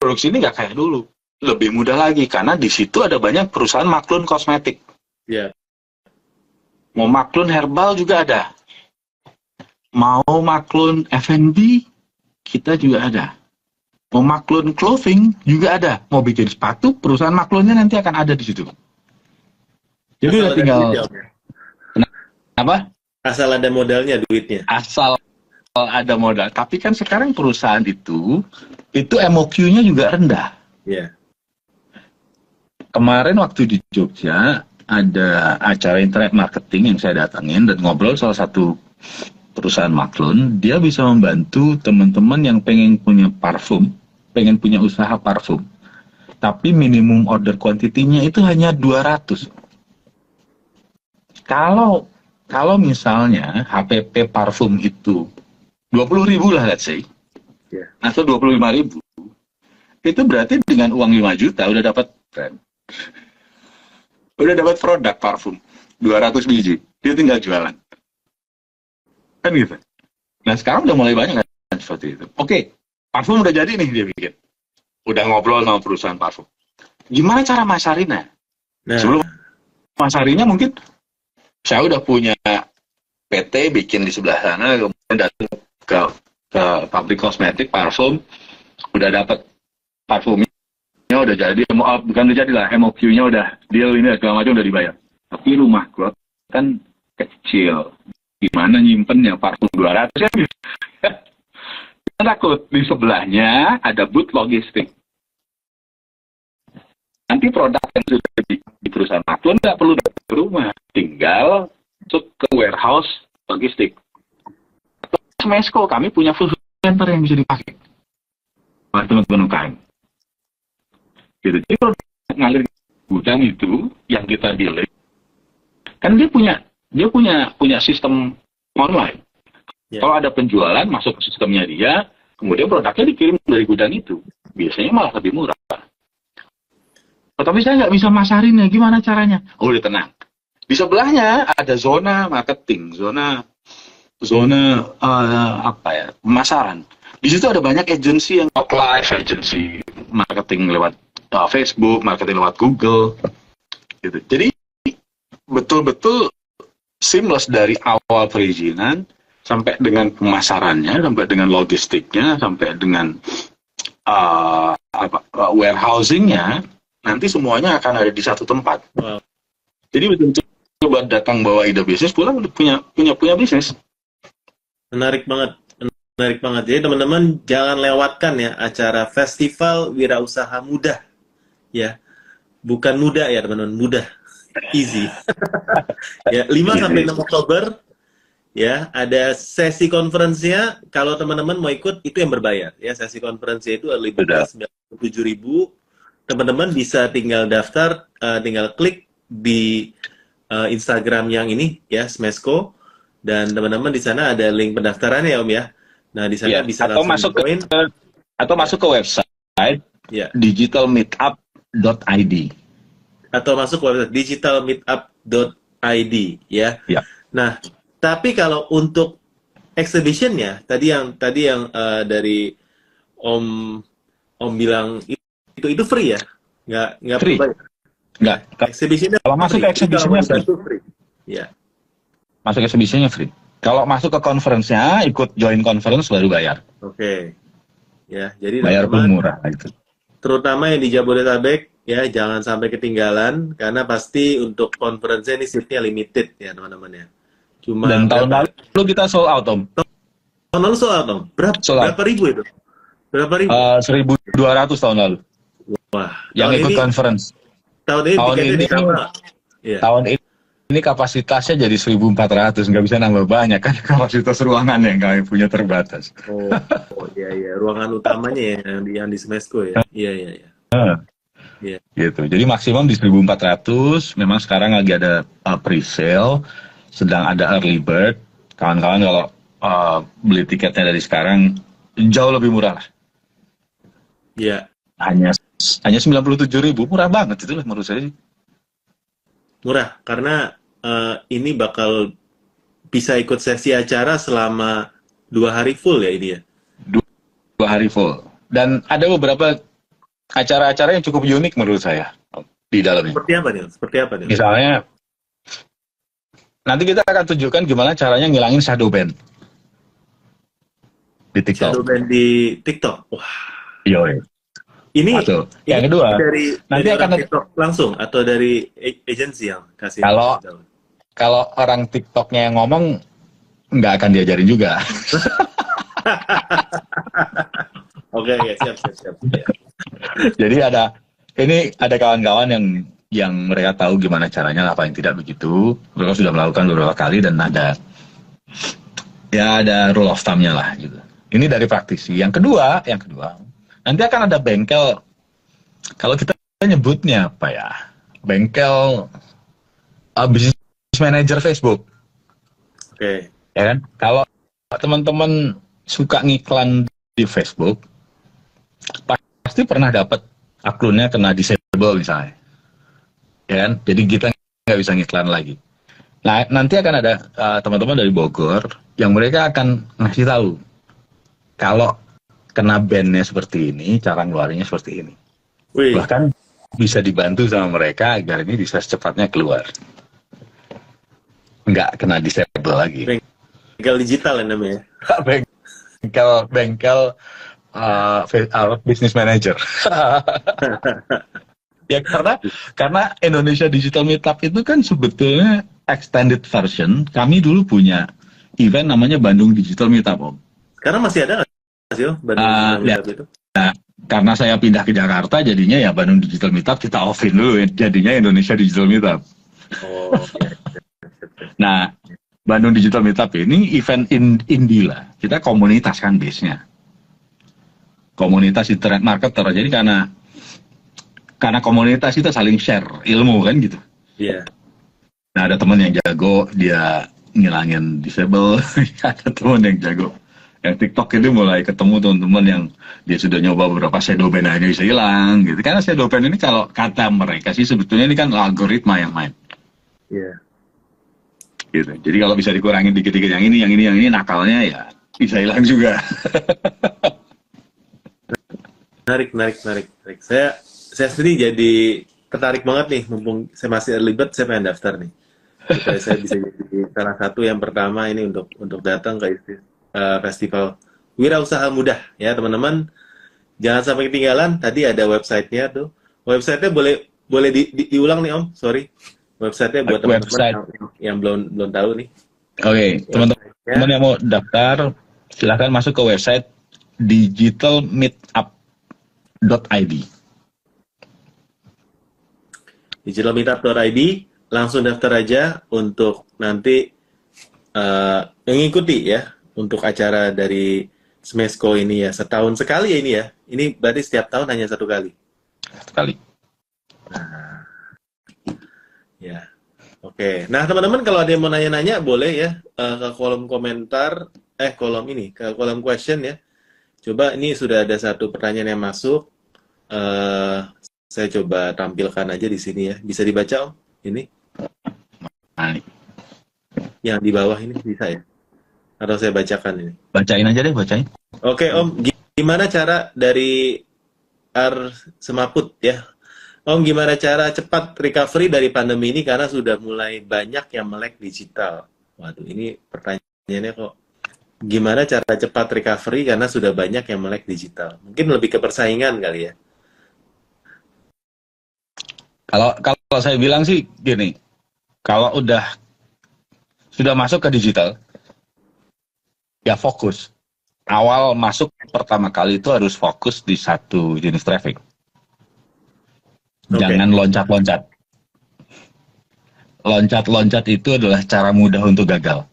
produksi ini nggak kayak dulu. Lebih mudah lagi karena di situ ada banyak perusahaan maklun kosmetik. Yeah. Mau maklun herbal juga ada. Mau maklun F&B kita juga ada. Mau maklun clothing juga ada. Mau bikin sepatu, perusahaan maklunnya nanti akan ada di situ. Jadi udah tinggal apa? Asal ada modalnya, duitnya. Asal ada modal. Tapi kan sekarang perusahaan itu MOQ-nya juga rendah. Iya. Yeah. Kemarin waktu di Jogja ada acara internet marketing yang saya datangin dan ngobrol salah satu perusahaan maklun, dia bisa membantu teman-teman yang pengen punya parfum, pengen punya usaha parfum. Tapi minimum order quantity-nya itu hanya 200. Kalau misalnya HPP parfum itu 20.000 lah let's say. Yeah. Atau 25.000. Itu berarti dengan uang 5 juta udah dapat brand. Udah dapat produk parfum 200 biji, dia tinggal jualan. kan gitu. Nah sekarang udah mulai banyak kan seperti itu. Oke, parfum udah jadi nih dia bikin, udah ngobrol sama perusahaan parfum. Gimana cara masarinnya? Nah, Sebelum masarinya mungkin saya udah punya PT bikin di sebelah sana, kemudian datang ke pabrik kosmetik parfum, udah dapat parfumnya udah jadi, bukan udah jadi lah, MOQ-nya udah deal ini segala macam udah dibayar. Tapi rumah gua kan kecil, gimana nyimpennya parfum 200 kan? Takut di sebelahnya ada booth logistik. Nanti produk yang sudah di perusahaan Maklun nggak perlu datang ke rumah, tinggal masuk ke warehouse logistik. Smesco kami punya full center yang bisa dipakai buat teman-teman UKM. Gitu. Jadi kalau ngalir gudang itu yang kita delay, kan dia punya sistem online. Yeah. Kalau ada penjualan masuk ke sistemnya dia, kemudian produknya dikirim dari gudang itu, biasanya malah lebih murah. Oh, tapi saya nggak bisa masarin ya, gimana caranya? Oh, udah tenang. Di sebelahnya ada zona marketing, zona pemasaran. Di situ ada banyak agensi yang live agency marketing lewat Facebook, marketing lewat Google, gitu. Jadi betul-betul seamless dari awal perizinan sampai dengan pemasarannya, sampai dengan logistiknya, sampai dengan warehousingnya, nanti semuanya akan ada di satu tempat. Wow. Jadi betul-betul coba datang bawa ide bisnis, pulang udah punya bisnis. Menarik banget. Jadi teman-teman jangan lewatkan ya acara Festival Wirausaha Mudah. Ya, bukan mudah ya teman-teman, mudah, easy. Ya, 5 sampai 6 Oktober ya, ada sesi konferensinya. Kalau teman-teman mau ikut itu yang berbayar ya, sesi konferensi itu early bird 97.000. Teman-teman bisa tinggal daftar, tinggal klik di Instagram yang ini ya, Smesco, dan teman-teman di sana ada link pendaftarannya ya Om ya. Nah di sana bisa atau langsung masuk ke website digitalmeetup.id atau masuk ke website digitalmeetup.id ya. Nah tapi kalau untuk exhibitionnya tadi yang dari Om bilang itu free ya, nggak free. Nggak. Exhibitionnya kalau masuk ke exhibitionnya free. Ya. Masuk ke exhibitionnya free. Kalau masuk ke conference-nya, ikut join conference baru bayar. Oke. Ya, jadi bayar pun murah itu. Terutama yang di Jabodetabek ya, jangan sampai ketinggalan karena pasti untuk conference-nya ini seat-nya limited ya, teman-teman ya. Cuma dan tahun lalu kita sold out, Om. Tahun lalu sold out, Om. Berapa ribu itu? Berapa ribu? 1.200 tahun lalu. Wah, yang ikut conference. Tahun ini ya. Tahun ini kapasitasnya jadi 1.400, nggak bisa nambah banyak kan, kapasitas ruangan yang kami punya terbatas. Oh iya, ruangan utamanya ya, yang di Smesco ya. Iya. Gitu. Jadi maksimum di 1.400. Memang sekarang lagi ada pre-sale, sedang ada early bird. Kawan-kawan kalau beli tiketnya dari sekarang jauh lebih murah lah. Iya. Hanya 97.000, murah banget itu lah menurut saya. Murah karena ini bakal bisa ikut sesi acara selama 2 hari full ya ini ya. 2 hari full. Dan ada beberapa acara-acara yang cukup unik menurut saya di dalamnya. Seperti apa nih? Misalnya nanti kita akan tunjukkan gimana caranya ngilangin shadow ban di TikTok. Shadow ban di TikTok. Wah. Yoi. Ini yang kedua nanti akan TikTok langsung atau dari agensi yang kasih. Kalau orang TikToknya yang ngomong nggak akan diajarin juga. Oke, siap. Jadi ada kawan-kawan yang mereka tahu gimana caranya, apa yang tidak begitu. Mereka sudah melakukan beberapa kali dan ada rule of thumb-nya lah gitu. Ini dari praktisi. Yang kedua, nanti akan ada bengkel. Kalau kita nyebutnya apa ya? Bengkel business manager Facebook. Oke. Ya kan? Kalau teman-teman suka ngiklan di Facebook, pasti pernah dapat akunnya kena disable misalnya. Ya kan? Jadi kita nggak bisa ngiklan lagi. Nah, nanti akan ada teman-teman dari Bogor yang mereka akan ngasih tahu kalau kena ban-nya seperti ini, cara ngeluarinnya seperti ini. Wih. Bahkan bisa dibantu sama mereka agar ini bisa secepatnya keluar. Nggak kena disable lagi. Bengkel digital ya namanya. Bengkel business manager. Ya karena Indonesia Digital Meetup itu kan sebetulnya extended version. Kami dulu punya event namanya Bandung Digital Meetup, Om. Sekarang masih ada nggak sih Bandung Digital Meetup itu? Nah, karena saya pindah ke Jakarta, jadinya ya Bandung Digital Meetup kita offin dulu, jadinya Indonesia Digital Meetup. Oh. Nah, Bandung Digital Meetup ini event indie lah. Kita komunitas kan base-nya. Komunitas internet marketer. Jadi karena komunitas kita saling share ilmu kan gitu. Iya. Nah, ada teman yang jago dia ngilangin disable, ada teman yang jago yang TikTok itu mulai ketemu teman-teman yang dia sudah nyoba beberapa shadow ban aja bisa hilang gitu. Karena shadow ban ini kalau kata mereka sih sebetulnya ini kan algoritma yang main. Iya. Gitu. Jadi kalau bisa dikurangin dikit-dikit yang ini nakalnya ya bisa hilang juga. Menarik. Saya sendiri jadi tertarik banget nih, mumpung saya masih early bird, saya pengen daftar nih. Supaya saya bisa jadi salah satu yang pertama ini untuk datang ke festival Wirausaha Mudah ya teman-teman. Jangan sampai ketinggalan. Tadi ada websitenya tuh. Websitenya boleh diulang nih Om. Sorry. Websitenya buat teman-teman yang belum tahu nih. Oke, teman-teman yang mau daftar silahkan masuk ke website digitalmeetup.id. digitalmeetup.id, langsung daftar aja untuk nanti mengikuti ya untuk acara dari Smesco ini ya, setahun sekali ya ini ya. Ini berarti setiap tahun hanya satu kali. Sekali. Nah, ya, oke. Nah teman-teman kalau ada yang mau nanya-nanya boleh ya ke kolom komentar, ke kolom question ya. Coba ini sudah ada satu pertanyaan yang masuk. Saya coba tampilkan aja di sini ya. Bisa dibaca Om? Ini? Yang di bawah ini bisa ya? Atau saya bacakan ini? Bacain aja deh, bacain. Oke Om, gimana cara dari Semaput ya? Om, gimana cara cepat recovery dari pandemi ini karena sudah mulai banyak yang melek digital? Waduh, ini pertanyaannya kok. Gimana cara cepat recovery karena sudah banyak yang melek digital? Mungkin lebih ke persaingan kali ya? Kalau saya bilang sih gini, kalau sudah masuk ke digital, ya fokus. Awal masuk pertama kali itu harus fokus di satu jenis traffic. Jangan loncat-loncat. Loncat-loncat itu adalah cara mudah untuk gagal.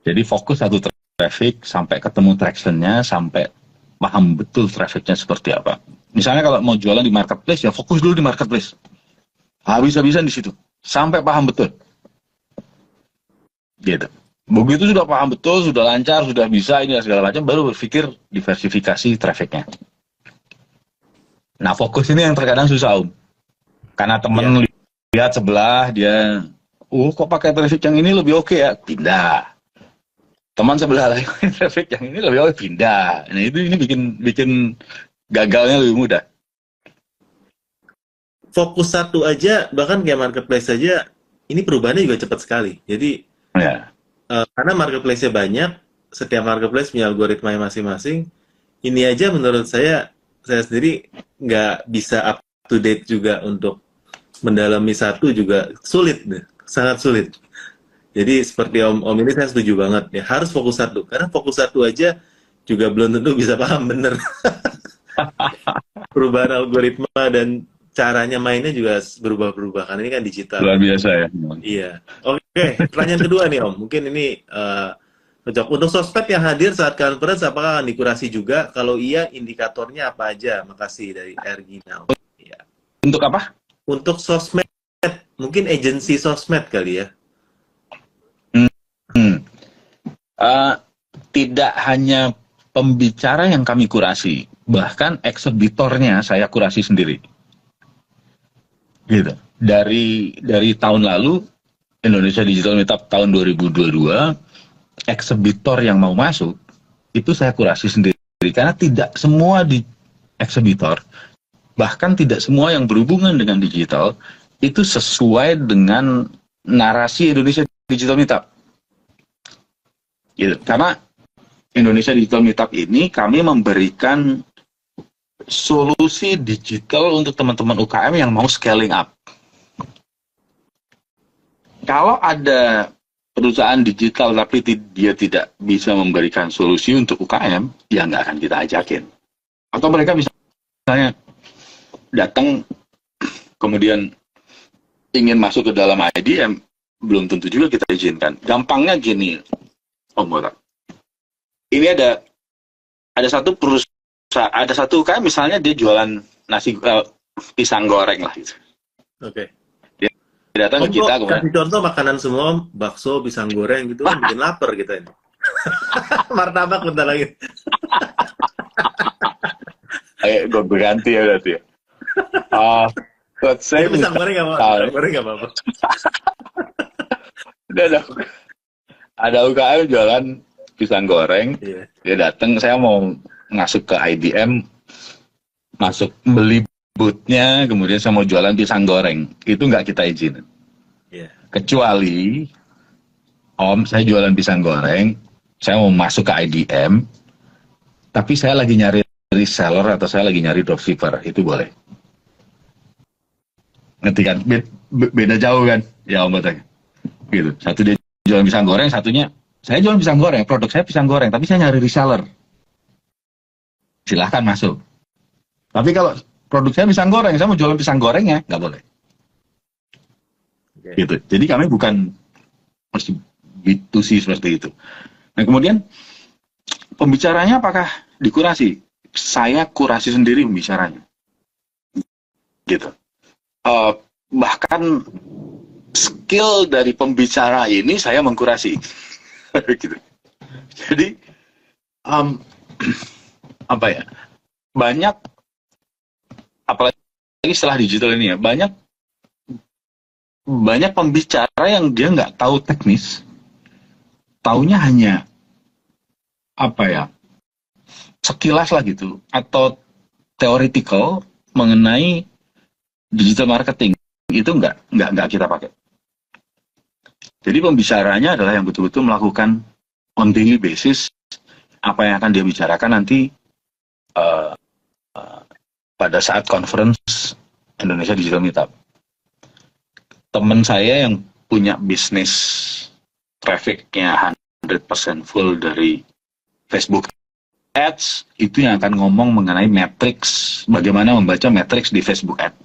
Jadi fokus satu traffic sampai ketemu traction-nya, sampai paham betul traffic-nya seperti apa. Misalnya kalau mau jualan di marketplace, ya fokus dulu di marketplace. Habis-habisan di situ. Sampai paham betul. Gitu. Begitu sudah paham betul, sudah lancar, sudah bisa, ini segala macam, baru berpikir diversifikasi traffic-nya. Nah, fokus ini yang terkadang susah, Om. Karena temen lihat sebelah, dia, kok pakai traffic yang ini lebih oke ya? Pindah. Teman sebelah lagi, traffic yang ini lebih oke, pindah. Nah, ini bikin gagalnya lebih mudah. Fokus satu aja, bahkan kayak marketplace saja, ini perubahannya juga cepat sekali. Jadi, karena marketplace-nya banyak, setiap marketplace punya algoritma masing-masing, ini aja menurut saya sendiri nggak bisa up to date juga untuk mendalami satu juga sulit, sangat sulit. Jadi seperti Om ini saya setuju banget, ya harus fokus satu, karena fokus satu aja juga belum tentu bisa paham bener. Perubahan algoritma dan caranya mainnya juga berubah-berubah, karena ini kan digital. Luar biasa ya. Iya. Oke, pertanyaan kedua nih Om. Mungkin ini cocok. Untuk sosmed yang hadir saat conference, apakah akan dikurasi juga? Kalau iya, indikatornya apa aja? Makasih dari Ergina. Ya. Untuk apa? Untuk sosmed. Mungkin agensi sosmed kali ya? Tidak hanya pembicara yang kami kurasi, bahkan eksibitornya saya kurasi sendiri. Gitu. dari tahun lalu Indonesia Digital Meetup tahun 2022, eksibitor yang mau masuk itu saya kurasi sendiri karena tidak semua di eksibitor, bahkan tidak semua yang berhubungan dengan digital itu sesuai dengan narasi Indonesia Digital Meetup. Gitu. Karena Indonesia Digital Meetup ini kami memberikan solusi digital untuk teman-teman UKM yang mau scaling up. Kalau ada perusahaan digital tapi dia tidak bisa memberikan solusi untuk UKM, ya nggak akan kita ajakin. Atau mereka misalnya datang kemudian ingin masuk ke dalam IDM, belum tentu juga kita izinkan. Gampangnya gini, Om Botak. Ini ada satu perusahaan, ada satu UKM misalnya dia jualan nasi pisang goreng lah gitu. Oke. Dia datang ke kita kemudian kasih contoh makanan semua, bakso, pisang goreng gitu kan bikin lapar kita ini. Martabak bentar lagi. Ayo gue ganti ya berarti ya. Let's say pisang goreng nggak apa-apa. Pisang goreng nggak apa-apa. Ada UKM jualan pisang goreng. Yeah. Dia datang, saya mau masuk ke IDM, masuk beli bootnya, kemudian saya mau jualan pisang goreng. Itu nggak kita izinin. Yeah. Kecuali, Om, saya jualan pisang goreng, saya mau masuk ke IDM, tapi saya lagi nyari reseller atau saya lagi nyari dropshipper, itu boleh. Ngerti kan? Beda jauh kan? Ya Om Botak. Gitu. Satu dia jualan pisang goreng, satunya saya jualan pisang goreng, produk saya pisang goreng, tapi saya nyari reseller. Silahkan masuk. Tapi kalau produk saya pisang goreng, saya mau jualan pisang gorengnya, nggak boleh. Okay. Gitu. Jadi kami bukan mesti B2C seperti itu. Nah kemudian pembicaranya apakah dikurasi? Saya kurasi sendiri pembicaranya. Gitu. Bahkan skill dari pembicara ini saya mengkurasi. Gitu. Jadi apa ya? Banyak, apalagi setelah digital ini ya, banyak pembicara yang dia nggak tahu teknis, taunya hanya apa ya, sekilas lah gitu, atau theoretical mengenai digital marketing, itu nggak kita pakai. Jadi pembicaranya adalah yang betul-betul melakukan on daily basis apa yang akan dia bicarakan nanti pada saat conference Indonesia Digital Meetup. Teman saya yang punya bisnis trafficnya 100% full dari Facebook Ads, itu yang akan ngomong mengenai matrix, bagaimana membaca matrix di Facebook Ads.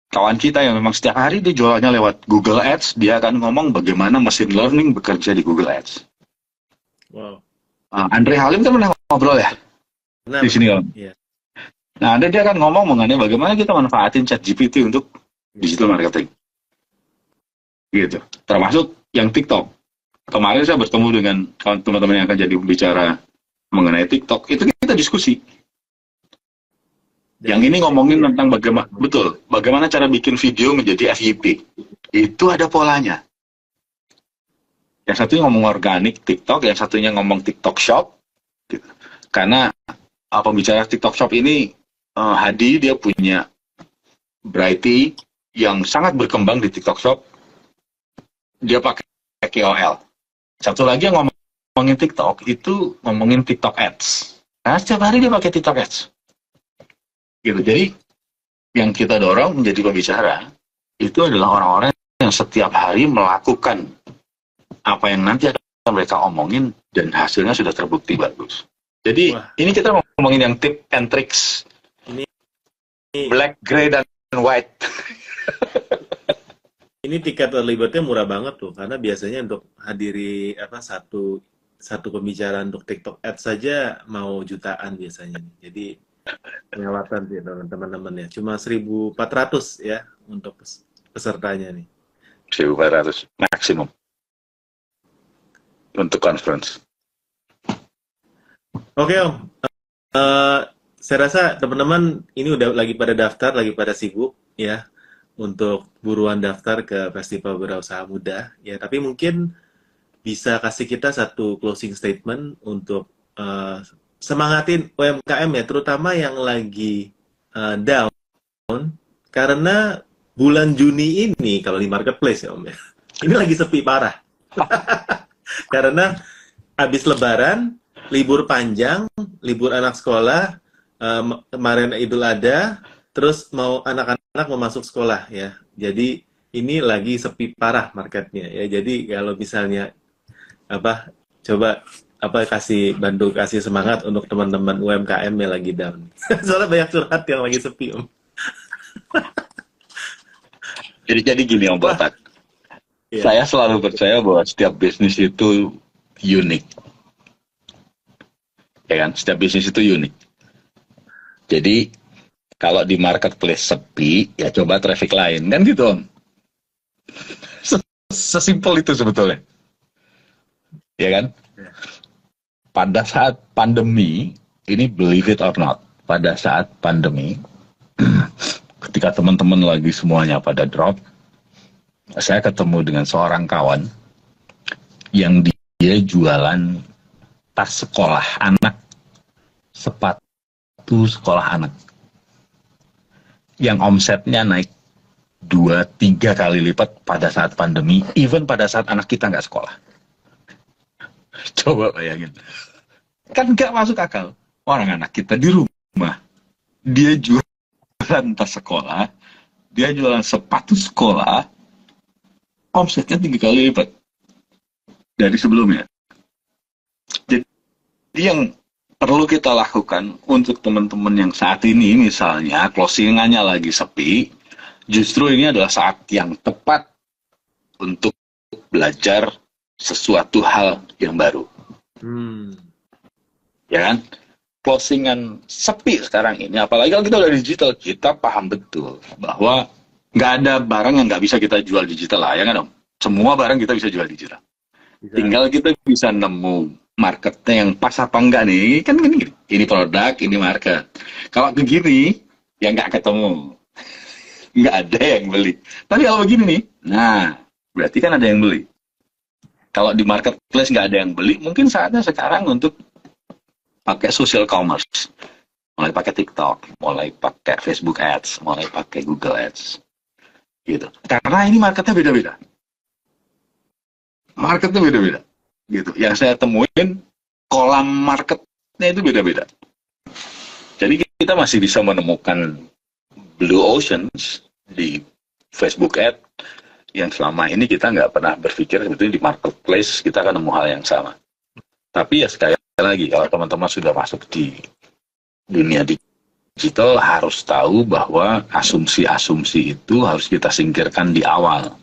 Kawan kita yang memang setiap hari dia jualannya lewat Google Ads, dia akan ngomong bagaimana machine learning bekerja di Google Ads. Wow. Andre Halim kan pernah ngobrol ya? Nah, di sini Om. Iya. Nah, dia akan ngomong mengenai bagaimana kita manfaatin ChatGPT untuk digital marketing. Gitu. Termasuk yang TikTok. Kemarin saya bertemu dengan teman-teman yang akan jadi pembicara mengenai TikTok. Itu kita diskusi. Yang ini ngomongin tentang bagaimana cara bikin video menjadi FYP. Itu ada polanya. Yang satunya ngomong organik TikTok, yang satunya ngomong TikTok Shop. Gitu. Karena pembicara TikTok Shop ini Hadi, dia punya Brighty yang sangat berkembang di TikTok Shop. Dia pakai KOL. Satu lagi yang ngomongin TikTok itu ngomongin TikTok Ads. Nah, setiap hari dia pakai TikTok Ads. Gitu. Jadi yang kita dorong menjadi pembicara itu adalah orang-orang yang setiap hari melakukan apa yang nanti akan mereka omongin dan hasilnya sudah terbukti bagus. Jadi ini kita ngomongin yang tip and tricks. Ini black, gray, dan white. Ini tiket early bird-nya murah banget tuh, karena biasanya untuk hadiri satu pembicaraan untuk TikTok Ads saja mau jutaan biasanya. Jadi kelewatan sih teman-teman ya. Cuma 1.400 ya untuk pesertanya nih. 1.400 maksimum untuk conference. Oke Om, saya rasa teman-teman ini udah lagi pada daftar, lagi pada sibuk ya untuk buruan daftar ke Festival Wirausaha Muda ya. Tapi mungkin bisa kasih kita satu closing statement untuk eh, semangatin UMKM ya, terutama yang lagi down karena bulan Juni ini kalau di marketplace ya Om ya, ini lagi sepi parah karena habis Lebaran, libur panjang, libur anak sekolah, kemarin Idul Adha, terus mau anak-anak mau masuk sekolah ya. Jadi ini lagi sepi parah marketnya ya. Jadi kalau misalnya apa coba apa kasih semangat untuk teman-teman UMKM yang lagi down. Soalnya banyak curhat yang lagi sepi Om. Jadi gini Om Botak. Iya. Saya selalu percaya bahwa setiap bisnis itu unik. Ya kan? Setiap bisnis itu unik. Jadi kalau di marketplace sepi, ya coba traffic lain. Kan gitu Om. Sesimpel itu sebetulnya. Ya kan? Pada saat pandemi, ini believe it or not, pada saat pandemi, ketika teman-teman lagi semuanya pada drop, saya ketemu dengan seorang kawan yang dia jualan tas sekolah anak, sepatu sekolah anak, yang omsetnya naik 2-3 kali lipat pada saat pandemi, even pada saat anak kita nggak sekolah. Coba bayangin. Kan nggak masuk akal. Orang anak kita di rumah, dia jualan tas sekolah, dia jualan sepatu sekolah, omsetnya 3 kali lipat dari sebelumnya. Jadi yang perlu kita lakukan untuk teman-teman yang saat ini misalnya closingannya lagi sepi, justru ini adalah saat yang tepat untuk belajar sesuatu hal yang baru. Ya kan? Closingan sepi sekarang ini, apalagi kalau kita udah digital, kita paham betul bahwa nggak ada barang yang nggak bisa kita jual digital lah, ya kan Om? Semua barang kita bisa jual digital. Tinggal kita bisa nemu marketnya yang pas apa enggak nih, kan gini, ini produk, ini market. Kalau begini, ya nggak ketemu. Nggak ada yang beli. Tapi kalau begini nih, nah, berarti kan ada yang beli. Kalau di marketplace nggak ada yang beli, mungkin saatnya sekarang untuk pakai social commerce. Mulai pakai TikTok, mulai pakai Facebook Ads, mulai pakai Google Ads. Gitu. Karena ini marketnya beda-beda. Marketnya beda-beda. Gitu. Yang saya temuin, kolam marketnya itu beda-beda. Jadi kita masih bisa menemukan blue oceans di Facebook Ads yang selama ini kita nggak pernah berpikir sebetulnya di marketplace kita akan nemu hal yang sama. Tapi ya sekali lagi, kalau teman-teman sudah masuk di dunia digital, harus tahu bahwa asumsi-asumsi itu harus kita singkirkan di awal.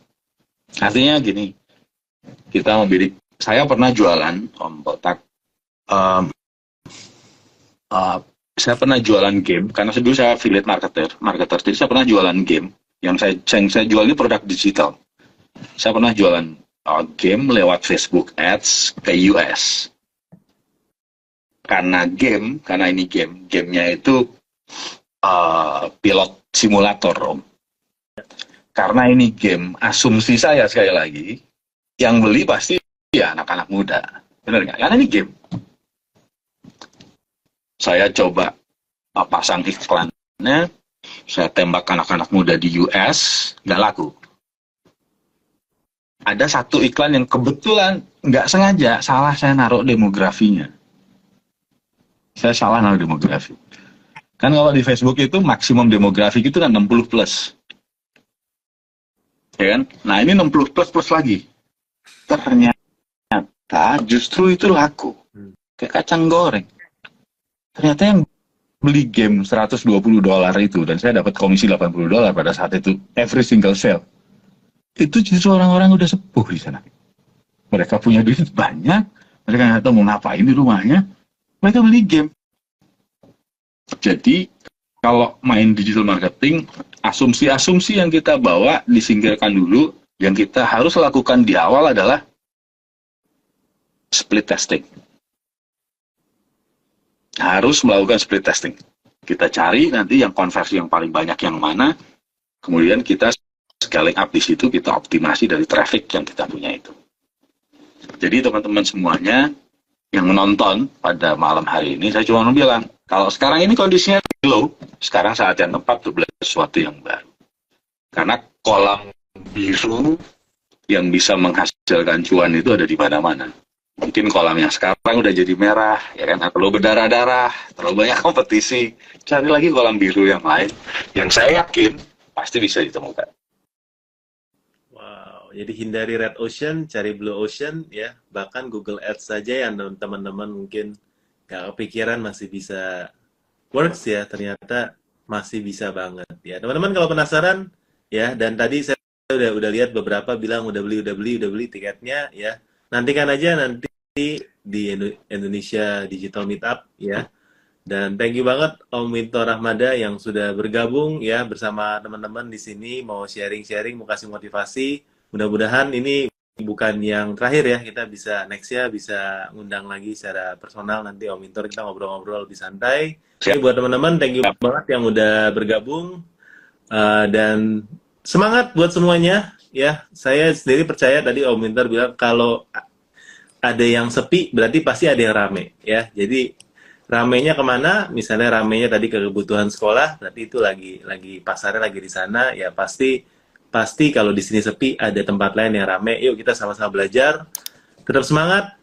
Artinya gini, kita membidik, saya pernah jualan, Om Botak, saya pernah jualan game, karena dulu saya affiliate marketer, jadi saya pernah jualan game, yang saya jual ini produk digital. Saya pernah jualan game lewat Facebook Ads ke US. Karena ini gamenya itu pilot simulator Om. Karena ini game, asumsi saya sekali lagi, yang beli pasti ya anak-anak muda, benar nggak? Karena ini game. Saya coba pasang iklannya, saya tembak anak-anak muda di US, nggak laku. Ada satu iklan yang kebetulan nggak sengaja salah saya naruh demografinya. Saya salah naruh demografi. Kan kalau di Facebook itu maksimum demografi itu kan 60 plus. Ya kan? Nah ini 60 plus lagi. Ternyata justru itu laku. Kayak kacang goreng. Ternyata yang beli game $120 itu, dan saya dapat komisi $80 pada saat itu, every single sale. Itu justru orang-orang udah sepuh di sana. Mereka punya duit banyak, mereka nggak tahu mau ngapain di rumahnya, mereka beli game. Jadi, kalau main digital marketing, asumsi-asumsi yang kita bawa disingkirkan dulu. Yang kita harus lakukan di awal adalah split testing. Harus melakukan split testing. Kita cari nanti yang konversi yang paling banyak yang mana, kemudian kita scaling up di situ, kita optimasi dari traffic yang kita punya itu. Jadi teman-teman semuanya yang menonton pada malam hari ini, saya cuma mau bilang, kalau sekarang ini kondisinya low, sekarang saat yang tepat untuk belajar sesuatu yang baru. Karena kolam biru yang bisa menghasilkan cuan itu ada di mana-mana. Mungkin kolam yang sekarang udah jadi merah, ya kan, atau berdarah-darah, terlalu banyak kompetisi. Cari lagi kolam biru yang lain, yang saya yakin pasti bisa ditemukan. Jadi hindari red ocean, cari blue ocean, ya. Bahkan Google Ads saja yang teman-teman mungkin nggak kepikiran masih bisa works ya, ternyata masih bisa banget ya. Teman-teman kalau penasaran ya, dan tadi saya udah lihat beberapa bilang udah beli tiketnya ya. Nantikan aja nanti di Indonesia Digital Meetup ya. Dan thank you banget Om Winto Rahmada yang sudah bergabung ya bersama teman-teman di sini, mau sharing-sharing, mau kasih motivasi. Mudah-mudahan ini bukan yang terakhir ya, kita bisa next ya bisa ngundang lagi secara personal nanti Om Winto, kita ngobrol-ngobrol lebih santai. Jadi buat teman-teman thank you banget yang udah bergabung dan semangat buat semuanya ya. Saya sendiri percaya tadi Om Winto bilang kalau ada yang sepi berarti pasti ada yang rame ya. Jadi ramenya kemana? Misalnya ramenya tadi ke kebutuhan sekolah, berarti itu lagi pasarnya lagi di sana ya, pasti kalau di sini sepi ada tempat lain yang rame. Yuk kita sama-sama belajar, tetap semangat,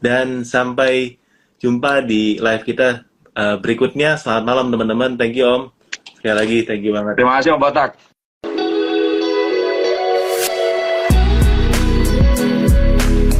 dan sampai jumpa di live kita berikutnya. Selamat malam teman-teman, thank you Om, sekali lagi thank you banget. Terima kasih Om Botak.